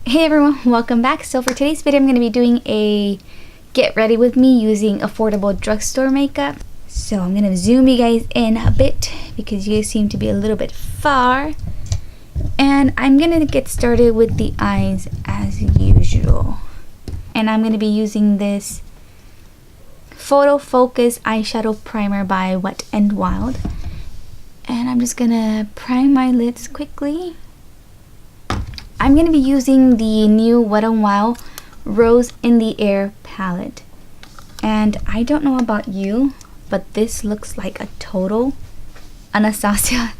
Hey everyone, welcome back. So for today's video, I'm going to be doing a get ready with me using affordable drugstore makeup. So I'm going to zoom you guys in a bit because you guys seem to be a little bit far. And I'm going to get started with the eyes as usual. And I'm going to be using this Photo Focus eyeshadow primer by Wet n Wild. And I'm just going to prime my lids quickly. I'm going to be using the new Wet n Wild Rose in the Air palette. And I don't know about you, but this looks like a total Anastasia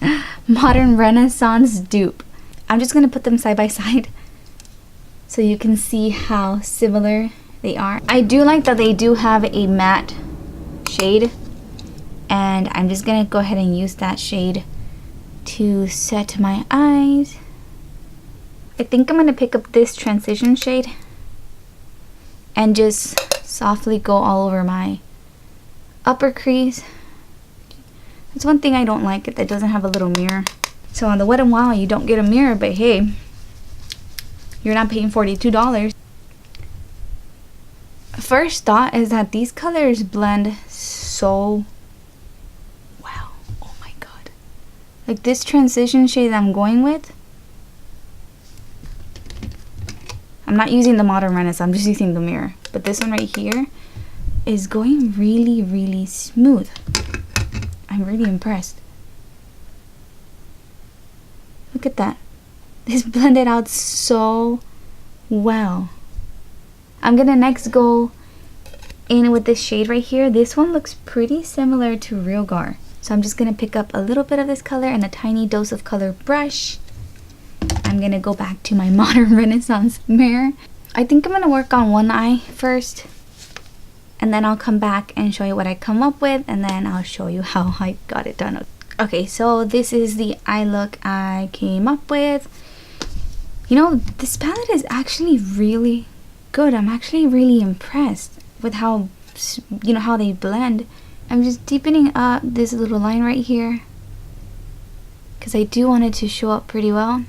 modern Renaissance dupe. I'm just going to put them side by side so you can see how similar they are. I do like that they do have a matte shade, and I'm just going to go ahead and use that shade to set my eyes. I think I'm going to pick up this transition shade and just softly go all over my upper crease. That's one thing I don't like, it that doesn't have a little mirror. So on the Wet n Wild you don't get a mirror, but hey, you're not paying $42. First thought is that these colors blend so well. Oh my god. Like this transition shade that I'm going with, I'm not using the Modern Renaissance, I'm just using the mirror. But this one right here is going really, really smooth. I'm really impressed. Look at that. This blended out so well. I'm gonna next go in with this shade right here. This one looks pretty similar to Real Gar. So I'm just gonna pick up a little bit of this color and a tiny dose of color brush. I'm gonna go back to my Modern Renaissance mirror. I think I'm gonna work on one eye first, and then I'll come back and show you what I come up with, and then I'll show you how I got it done. Okay, so this is the eye look I came up with. You know, this palette is actually really good. I'm actually really impressed with how, you know, how they blend. I'm just deepening up this little line right here because I do want it to show up pretty well.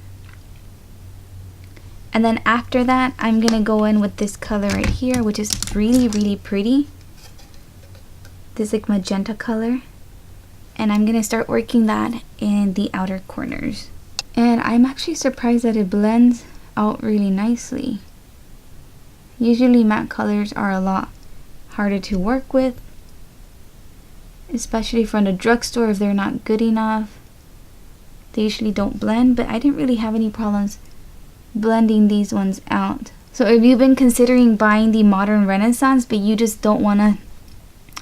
And then after that, I'm gonna go in with this color right here, which is really, really pretty. This like magenta color. And I'm gonna start working that in the outer corners. And I'm actually surprised that it blends out really nicely. Usually matte colors are a lot harder to work with, especially from the drugstore. If they're not good enough, they usually don't blend, but I didn't really have any problems blending these ones out. So if you've been considering buying the Modern Renaissance but you just don't want to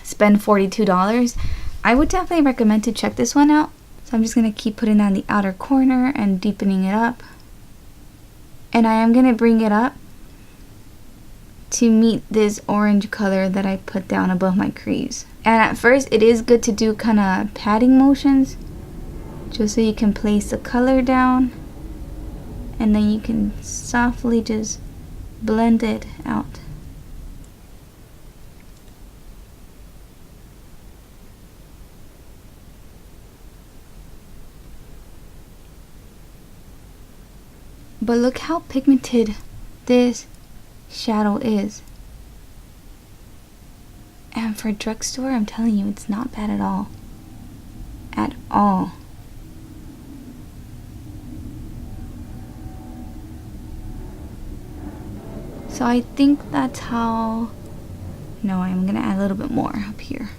spend $42, I would definitely recommend to check this one out. So I'm just going to keep putting that in the outer corner and deepening it up. And I am going to bring it up to meet this orange color that I put down above my crease. And at first it is good to do kind of patting motions just so you can place the color down, and then you can softly just blend it out. But look how pigmented this shadow is. And for drugstore, I'm telling you, it's not bad at all. At all. So I think that's how... No, I'm gonna add a little bit more up here.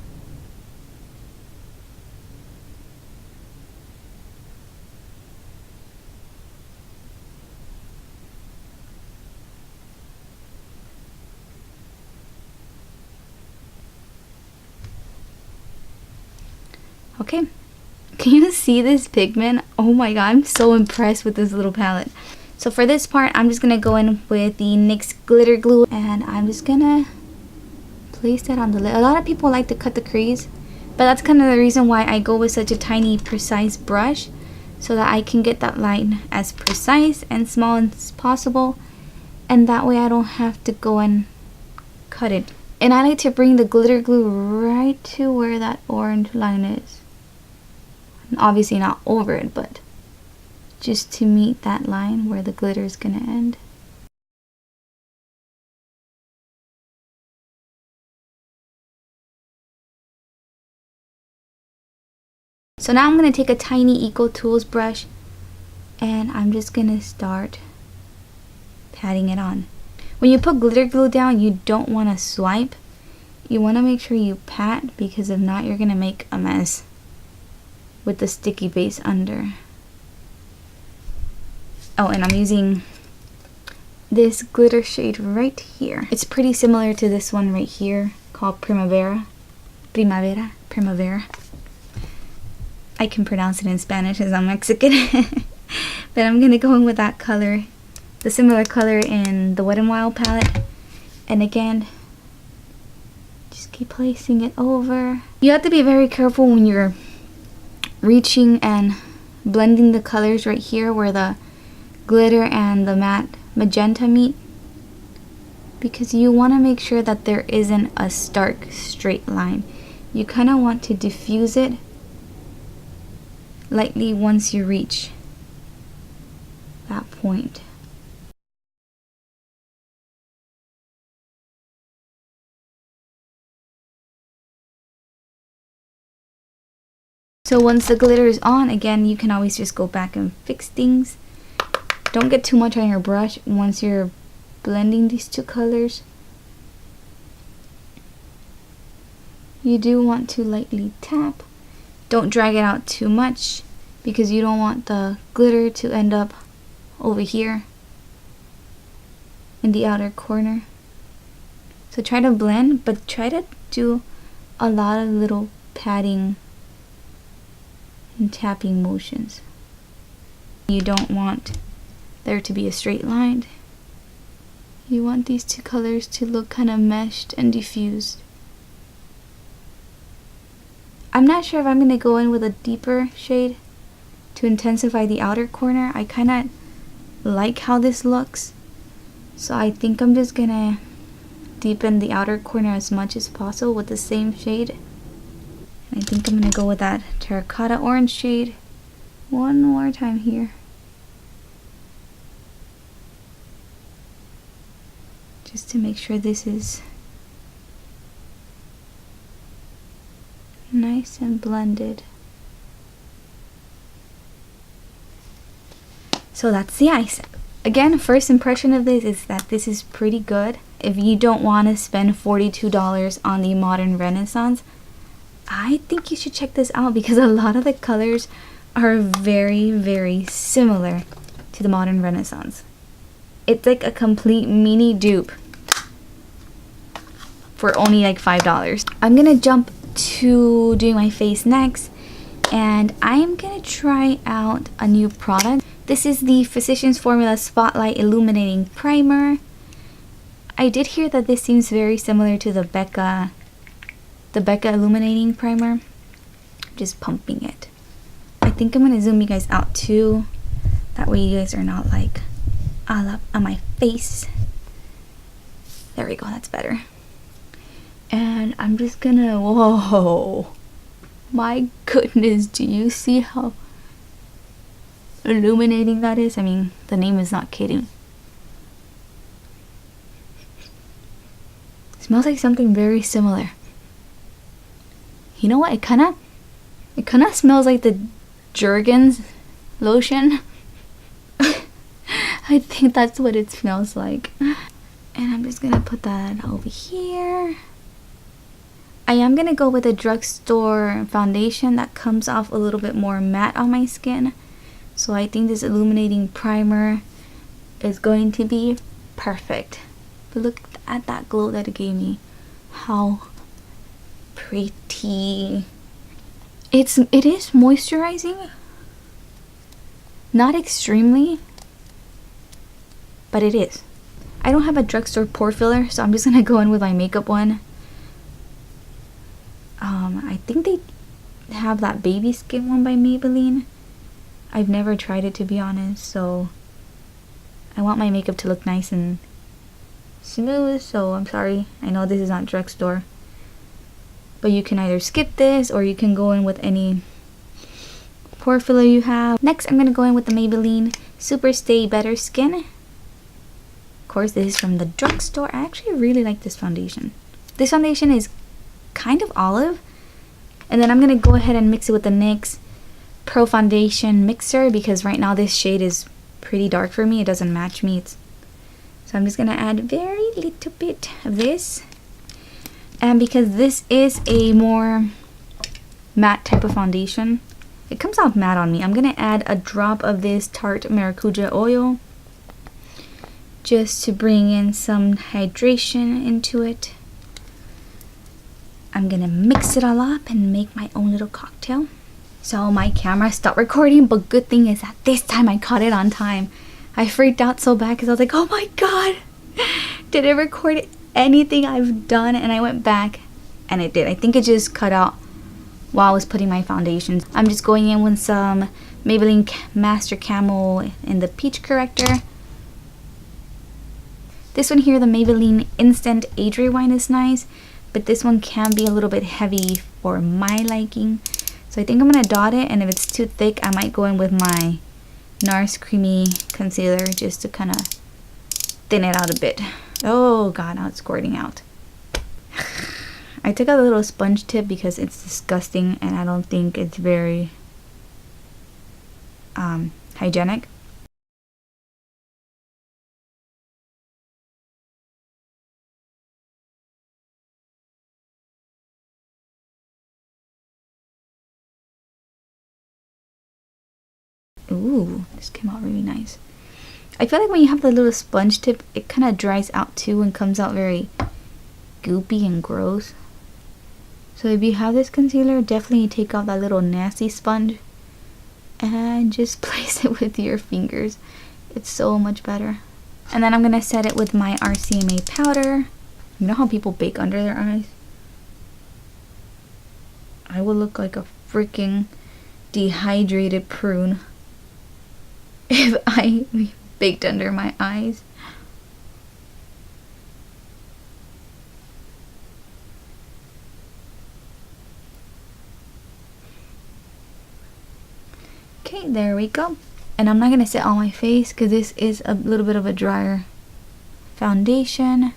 Okay, can you see this pigment? Oh my god, I'm so impressed with this little palette. So for this part, I'm just gonna go in with the NYX glitter glue, and I'm just gonna place that on the lid. A lot of people like to cut the crease, but that's kind of the reason why I go with such a tiny, precise brush, so that I can get that line as precise and small as possible, and that way I don't have to go and cut it. And I like to bring the glitter glue right to where that orange line is. And obviously not over it, but just to meet that line where the glitter is gonna end. So now I'm going to take a tiny Eco Tools brush and I'm just going to start patting it on. When you put glitter glue down, you don't want to swipe. You want to make sure you pat, because if not, you're going to make a mess with the sticky base under. Oh, and I'm using this glitter shade right here. It's pretty similar to this one right here called Primavera. I can pronounce it in Spanish as I'm Mexican. But I'm going to go in with that color, the similar color in the Wet n Wild palette. And again, just keep placing it over. You have to be very careful when you're reaching and blending the colors right here where the glitter and the matte magenta meet, because you want to make sure that there isn't a stark straight line. You kind of want to diffuse it lightly once you reach that point. So once the glitter is on, again, you can always just go back and fix things. Don't get too much on your brush once you're blending these two colors. You do want to lightly tap. Don't drag it out too much, because you don't want the glitter to end up over here in the outer corner. So try to blend, but try to do a lot of little patting and tapping motions. You don't want there to be a straight line. You want these two colors to look kind of meshed and diffused. I'm not sure if I'm going to go in with a deeper shade to intensify the outer corner. I kind of like how this looks, so I think I'm just going to deepen the outer corner as much as possible with the same shade. And I think I'm going to go with that terracotta orange shade one more time here. Just to make sure this is nice and blended. So that's the ice. Again, first impression of this is that this is pretty good. If you don't want to spend $42 on the Modern Renaissance, I think you should check this out, because a lot of the colors are very, very similar to the Modern Renaissance. It's like a complete mini dupe for only like $5. I'm gonna jump to doing my face next, and I am gonna try out a new product. This is the Physicians Formula Spotlight Illuminating Primer. I did hear that this seems very similar to the Becca Illuminating Primer. Just pumping it. I think I'm gonna zoom you guys out too. That way you guys are not like all up on my face. There we go, that's better. And I'm just gonna, whoa, my goodness, do you see how illuminating that is? I mean, the name is not kidding. It smells like something very similar. You know what, it kinda smells like the Jergens lotion. I think that's what it smells like. And I'm just gonna put that over here. I am gonna go with a drugstore foundation that comes off a little bit more matte on my skin. So I think this illuminating primer is going to be perfect. But look at that glow that it gave me. How pretty. It is moisturizing. Not extremely, but it is. I don't have a drugstore pore filler, so I'm just gonna go in with my makeup one. I think they have that baby skin one by Maybelline. I've never tried it, to be honest, so I want my makeup to look nice and smooth, so I'm sorry. I know this is not drugstore, but you can either skip this or you can go in with any pore filler you have. Next, I'm gonna go in with the Maybelline Super Stay Better Skin. Of course, this is from the drugstore. I actually really like this foundation. This foundation is kind of olive, and then I'm gonna go ahead and mix it with the NYX Pro Foundation Mixer because right now this shade is pretty dark for me. It doesn't match me. So I'm just going to add very little bit of this. And because this is a more matte type of foundation, it comes out matte on me. I'm going to add a drop of this Tarte Maracuja oil just to bring in some hydration into it. I'm going to mix it all up and make my own little cocktail. So my camera stopped recording, but good thing is that this time I caught it on time. I freaked out so bad because I was like, oh my god, did it record anything I've done? And I went back and it did. I think it just cut out while I was putting my foundations. I'm just going in with some Maybelline Master Camo in the peach corrector. This one here, the Maybelline Instant Age Rewind, is nice, but this one can be a little bit heavy for my liking. So I think I'm going to dot it, and if it's too thick, I might go in with my NARS Creamy Concealer just to kind of thin it out a bit. Oh god, now it's squirting out. I took out a little sponge tip because it's disgusting and I don't think it's very hygienic. Ooh, this came out really nice. I feel like when you have the little sponge tip, it kind of dries out too and comes out very goopy and gross. So if you have this concealer, definitely take out that little nasty sponge and just place it with your fingers. It's so much better. And then I'm going to set it with my RCMA powder. You know how people bake under their eyes? I will look like a freaking dehydrated prune if I baked under my eyes. Okay, there we go. And I'm not going to set on my face because this is a little bit of a drier foundation.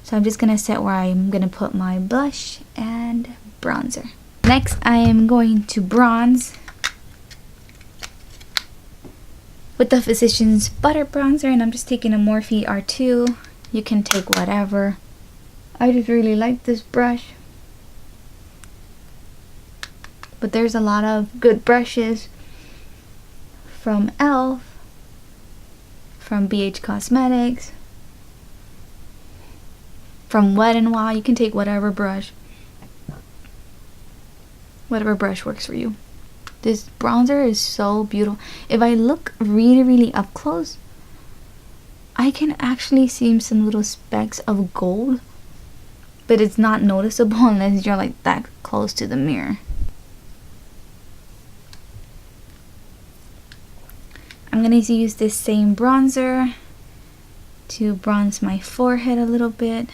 So I'm just going to set where I'm going to put my blush and bronzer. Next, I am going to bronze with the Physicians Butter Bronzer, and I'm just taking a Morphe R2. You can take whatever. I just really like this brush. But there's a lot of good brushes from e.l.f., from BH Cosmetics, from Wet n Wild. You can take whatever brush. Whatever brush works for you. This bronzer is so beautiful. If I look really up close, I can actually see some little specks of gold, but it's not noticeable unless you're like that close to the mirror. I'm going to use this same bronzer to bronze my forehead a little bit.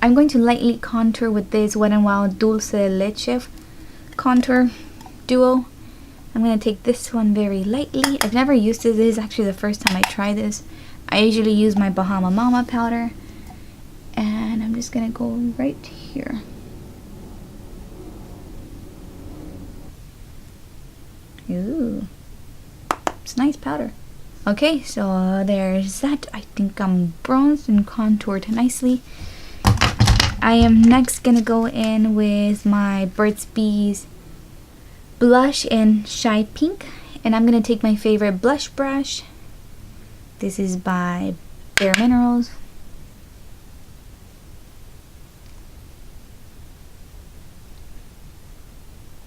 I'm going to lightly contour with this Wet n Wild Dulce Leche contour duo. I'm going to take this one very lightly. I've never used this. This is actually the first time I try this. I usually use my Bahama Mama powder. And I'm just going to go right here. Ooh. It's nice powder. Okay, so there's that. I think I'm bronzed and contoured nicely. I am next gonna go in with my Burt's Bees blush in Shy Pink, and I'm gonna take my favorite blush brush. This is by Bare Minerals.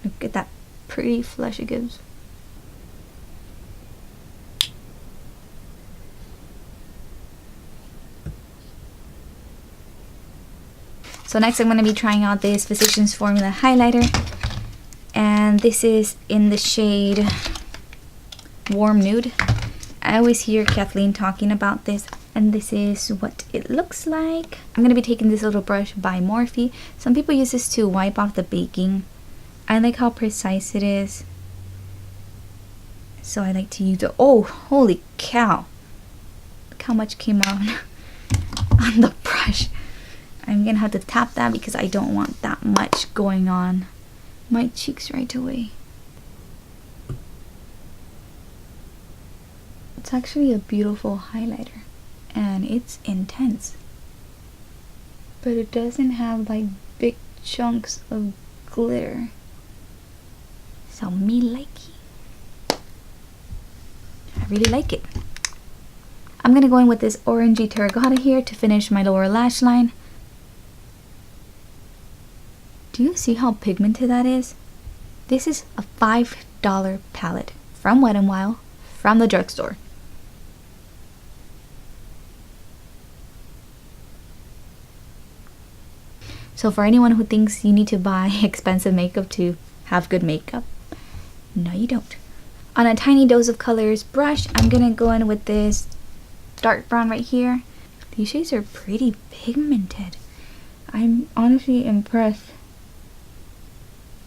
Look at that pretty flush it gives. So next I'm going to be trying out this Physicians Formula highlighter, and this is in the shade Warm Nude. I always hear Kathleen talking about this, and this is what it looks like. I'm going to be taking this little brush by Morphe. Some people use this to wipe off the baking. I like how precise it is, so I like to use it. Oh, holy cow. Look how much came out on the brush. I'm gonna have to tap that because I don't want that much going on my cheeks right away. It's actually a beautiful highlighter and it's intense, but it doesn't have like big chunks of glitter, so me like it. I really like it. I'm gonna go in with this orangey terracotta here to finish my lower lash line. Do you see how pigmented that is? This is a $5 palette from Wet n Wild from the drugstore. So for anyone who thinks you need to buy expensive makeup to have good makeup, no you don't. On a tiny dose of colors brush, I'm gonna go in with this dark brown right here. These shades are pretty pigmented. I'm honestly impressed.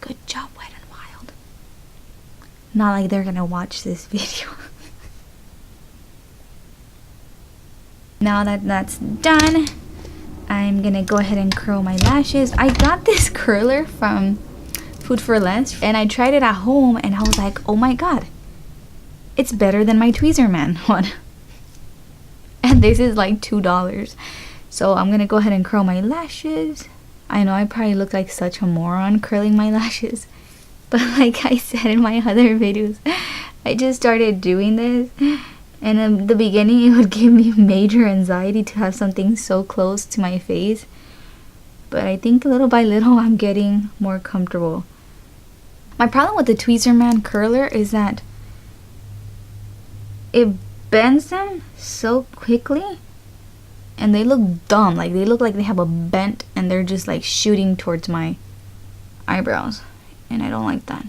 Good job, Wet n Wild. Not like they're gonna watch this video. Now that that's done, I'm gonna go ahead and curl my lashes. I got this curler from Food for Less and I tried it at home and I was like, oh my god, it's better than my Tweezerman one. And this is like $2. So I'm gonna go ahead and curl my lashes. I know I probably look like such a moron curling my lashes, but like I said in my other videos, I just started doing this, and in the beginning it would give me major anxiety to have something so close to my face, but I think little by little I'm getting more comfortable. My problem with the Tweezerman curler is that it bends them so quickly and they look dumb. Like they look like they have a bent and they're just like shooting towards my eyebrows, and I don't like that.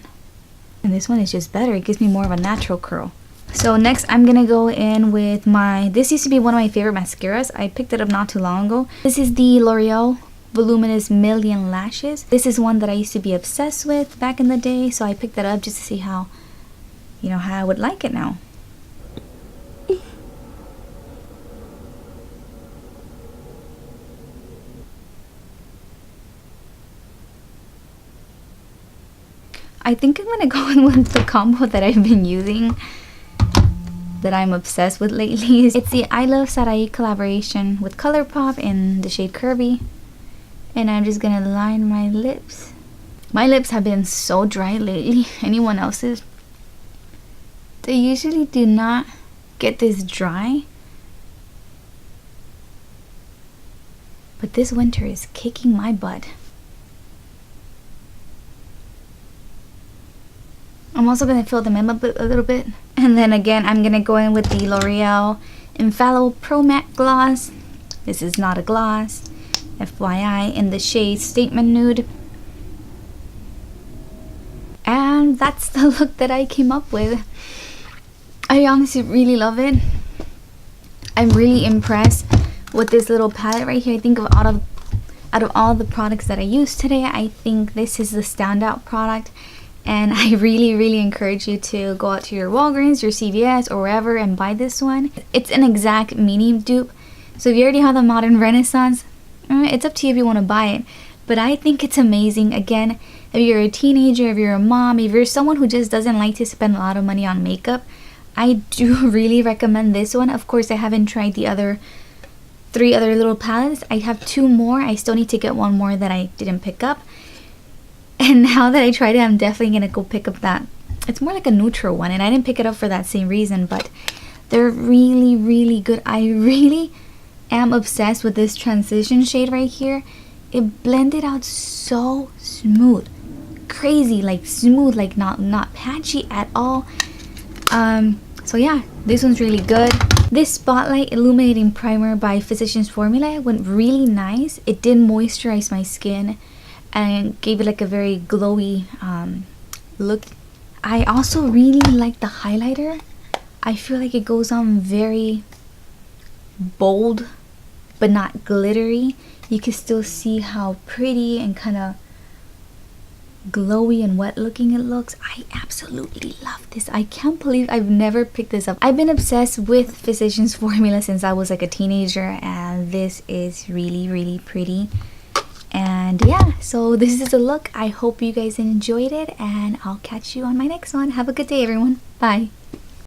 And this one is just better. It gives me more of a natural curl. So next I'm gonna go in with my, this used to be one of my favorite mascaras. I picked it up not too long ago. This is the L'Oreal Voluminous Million Lashes. This is one that I used to be obsessed with back in the day, so I picked that up just to see how, you know, how I would like it now. I think I'm gonna go in with the combo that I've been using, that I'm obsessed with lately. It's the I Love Sarai collaboration with ColourPop in the shade Curvy. And I'm just gonna line my lips. My lips have been so dry lately. Anyone else's? They usually do not get this dry. But this winter is kicking my butt. I'm also going to fill them in a little bit. And then again, I'm going to go in with the L'Oreal Infallible Pro Matte Gloss. This is not a gloss, FYI, in the shade Statement Nude. And that's the look that I came up with. I honestly really love it. I'm really impressed with this little palette right here. I think out of all the products that I used today, I think this is the standout product. And I really encourage you to go out to your Walgreens, your CVS, or wherever and buy this one. It's an exact mini dupe. So if you already have the Modern Renaissance, it's up to you if you want to buy it. But I think it's amazing. Again, if you're a teenager, if you're a mom, if you're someone who just doesn't like to spend a lot of money on makeup, I do really recommend this one. Of course, I haven't tried the three other little palettes. I have 2 more. I still need to get 1 more that I didn't pick up. And now that I tried it, I'm definitely gonna go pick up that. It's more like a neutral one, and I didn't pick it up for that same reason, but they're really good. I really am obsessed with this transition shade right here. It blended out so smooth, crazy, like smooth, like not patchy at all. So yeah, this one's really good. This Spotlight Illuminating Primer by Physicians Formula went really nice. It did moisturize my skin and gave it like a very glowy look. I also really like the highlighter. I feel like it goes on very bold but not glittery. You can still see how pretty and kind of glowy and wet looking it looks. I absolutely love this. I can't believe I've never picked this up. I've been obsessed with Physicians formula since I was like a teenager, and this is really pretty. And yeah, so this is a look. I hope you guys enjoyed it, and I'll catch you on my next one. Have a good day, everyone. Bye.